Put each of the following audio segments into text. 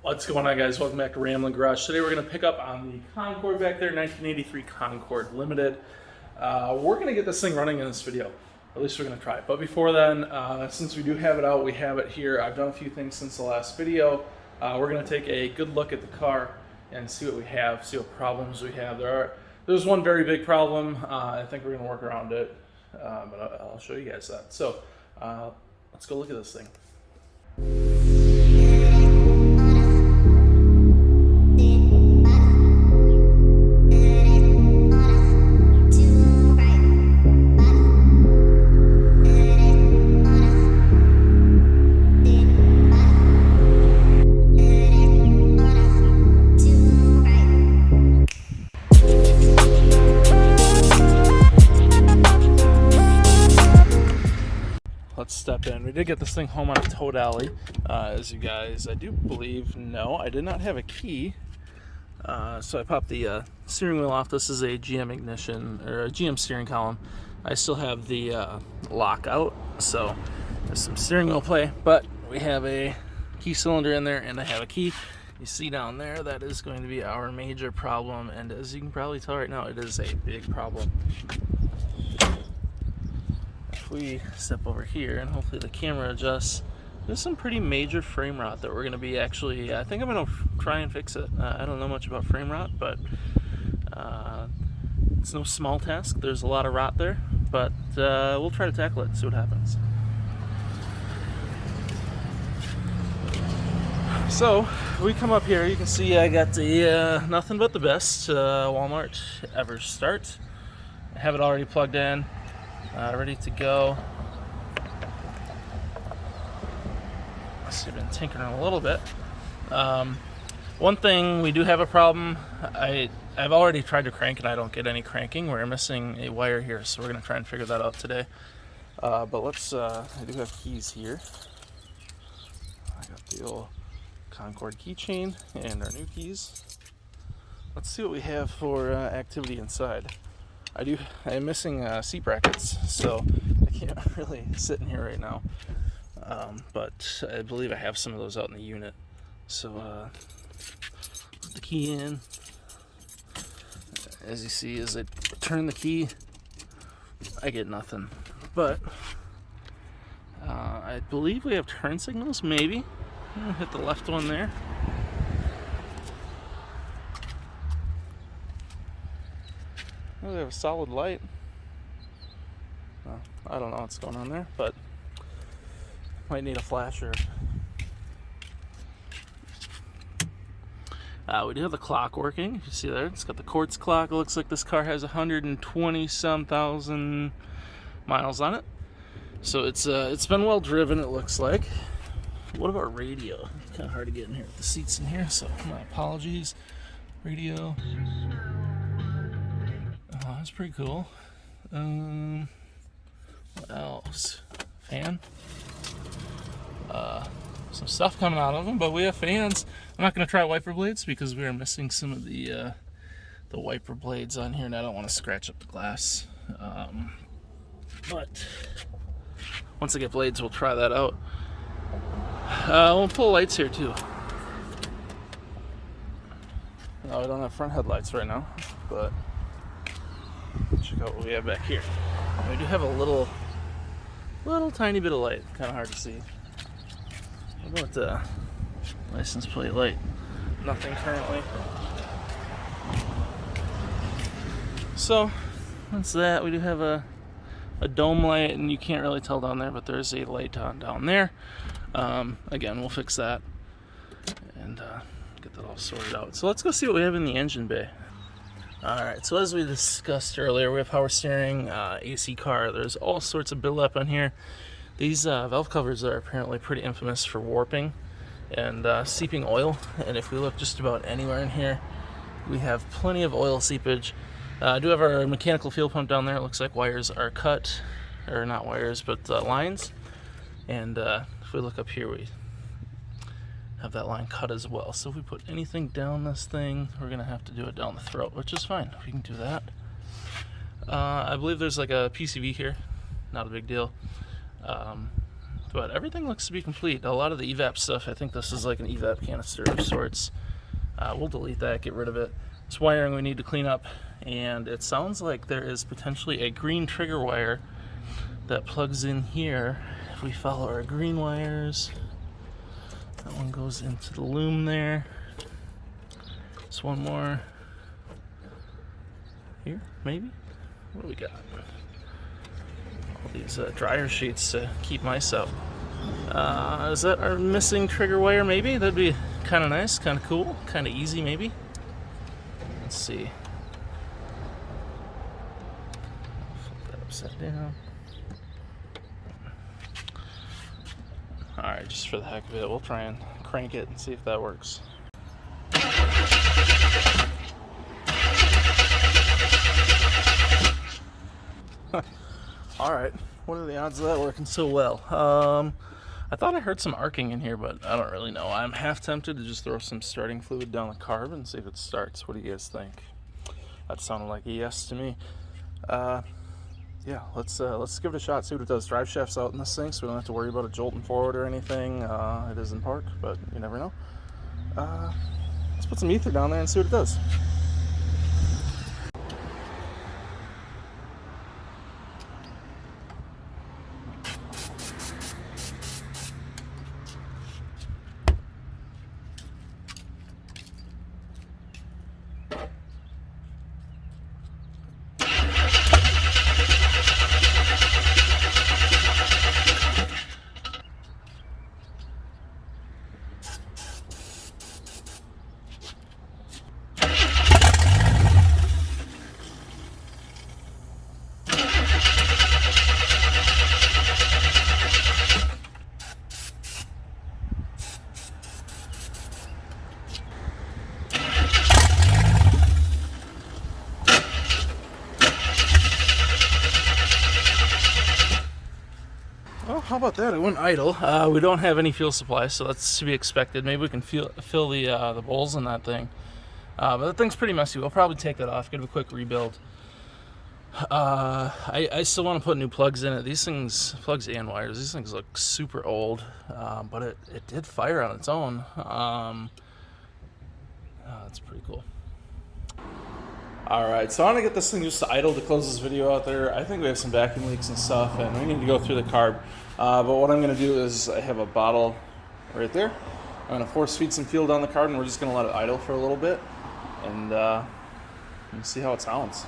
What's going on, guys? Welcome back to Ramblin' Garage. Today we're going to pick up on the Concord back there, 1983 Concord Limited. We're going to get this thing running in this video. At least we're going to try it. But before then, since we do have it out, we have it here. I've done a few things since the last video. We're going to take a good look at the car and see what we have, see what problems we have. There's one very big problem. I think we're going to work around it, but I'll show you guys that. So let's go look at this thing. Let's step in. We did get this thing home on a towed alley. As you guys, I do believe, know, I did not have a key. So I popped the steering wheel off. This is a GM ignition, or a GM steering column. I still have the lock out, so there's some steering wheel play, but we have a key cylinder in there, and I have a key. You see down there, that is going to be our major problem, and as you can probably tell right now, it is a big problem. If we step over here and hopefully the camera adjusts, there's some pretty major frame rot that we're going to be actually, I think I'm going to try and fix it. I don't know much about frame rot, but it's no small task. There's a lot of rot there, but we'll try to tackle it and see what happens. So we come up here, you can see I got the nothing but the best Walmart ever start. I have it already plugged in. Ready to go. I've been tinkering a little bit. One thing, we do have a problem. I've already tried to crank and I don't get any cranking. We're missing a wire here, so we're going to try and figure that out today. But let's, I do have keys here. I got the old Concord keychain and our new keys. Let's see what we have for activity inside. I am missing seat brackets, so I can't really sit in here right now. But I believe I have some of those out in the unit. So put the key in. As you see, as I turn the key, I get nothing. But I believe we have turn signals, maybe. I'll hit the left one there. Oh, they have a solid light. Well, I don't know what's going on there, but might need a flasher. We do have the clock working. If you see there, it's got the quartz clock. It looks like this car has 120-some thousand miles on it. So it's been well driven, it looks like. What about radio? It's kind of hard to get in here with the seats in here, so my apologies. Radio. Oh, that's pretty cool. What else? Fan. Some stuff coming out of them, but we have fans. I'm not going to try wiper blades because we are missing some of the wiper blades on here, and I don't want to scratch up the glass. But once I get blades, we'll try that out. We'll pull lights here too. No, we don't have front headlights right now, but check out what we have back here. We do have a little tiny bit of light, kind of hard to see. What about the license plate light? Nothing currently. So that's that. We do have a dome light, and you can't really tell down there, but there's a light on down there. Again, we'll fix that and get that all sorted out. So let's go see what we have in the engine bay. Alright, so as we discussed earlier, we have power steering, AC car. There's all sorts of buildup on here. These valve covers are apparently pretty infamous for warping and seeping oil. And if we look just about anywhere in here, we have plenty of oil seepage. I do have our mechanical fuel pump down there. It looks like wires are cut, or not wires, but lines. And if we look up here, we have that line cut as well. So if we put anything down this thing, we're gonna have to do it down the throat, which is fine. We can do that. I believe there's like a PCV here, not a big deal. But but everything looks to be complete. A lot of the evap stuff, I think this is like an evap canister of sorts. We'll delete that, get rid of it. This wiring we need to clean up, and it sounds like there is potentially a green trigger wire that plugs in here. If we follow our green wires, that one goes into the loom there. Just one more here, maybe? What do we got? All these dryer sheets to keep mice out. Is that our missing trigger wire maybe? That'd be kind of nice, kind of cool, kind of easy maybe. Let's see. Flip that upside down. Alright, just for the heck of it, we'll try and crank it and see if that works. Alright, what are the odds of that working so well? I thought I heard some arcing in here, but I don't really know. I'm half tempted to just throw some starting fluid down the carb and see if it starts. What do you guys think? That sounded like a yes to me. Yeah, let's give it a shot, see what it does. Drive shaft's out in this thing, so we don't have to worry about it jolting forward or anything. It is in park, but you never know. Let's put some ether down there and see what it does. Well, how about that? It went idle. We don't have any fuel supply, so that's to be expected. Maybe we can fill the bowls in that thing. But that thing's pretty messy. We'll probably take that off, give it a quick rebuild. I still want to put new plugs in it. These things, plugs and wires, these things look super old, but it did fire on its own. That's pretty cool. Alright, so I want to get this thing just idle to close this video out there. I think we have some vacuum leaks and stuff, and we need to go through the carb. But what I'm going to do is I have a bottle right there. I'm going to force feed some fuel down the carb, and we're just going to let it idle for a little bit and see how it sounds.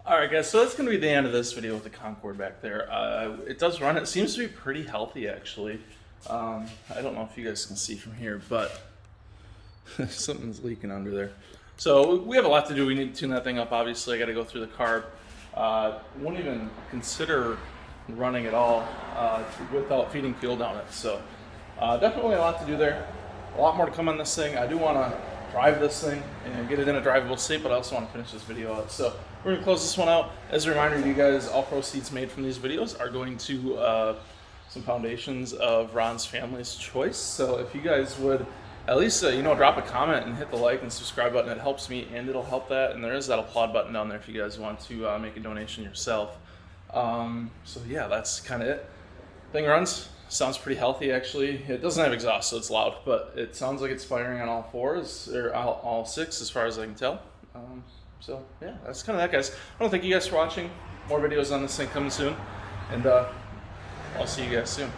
Alright guys, so that's going to be the end of this video with the Concord back there. It does run, it seems to be pretty healthy actually. I don't know if you guys can see from here, but something's leaking under there. So we have a lot to do. We need to tune that thing up, obviously. I got to go through the carb. Won't even consider running at all without feeding fuel down it. So definitely a lot to do there. A lot more to come on this thing. I do want to drive this thing and get it in a drivable state, but I also want to finish this video out. So we're going to close this one out. As a reminder to you guys, all proceeds made from these videos are going to some foundations of Ron's family's choice. So if you guys would at least drop a comment and hit the like and subscribe button, it helps me and it'll help that. And there is that applaud button down there if you guys want to make a donation yourself. So yeah, that's kind of it. Thing runs. Sounds pretty healthy, actually. It doesn't have exhaust, so it's loud, but it sounds like it's firing on all fours, or all six, as far as I can tell. So yeah, that's kind of that, guys. I want to thank you guys for watching. More videos on this thing coming soon, and I'll see you guys soon.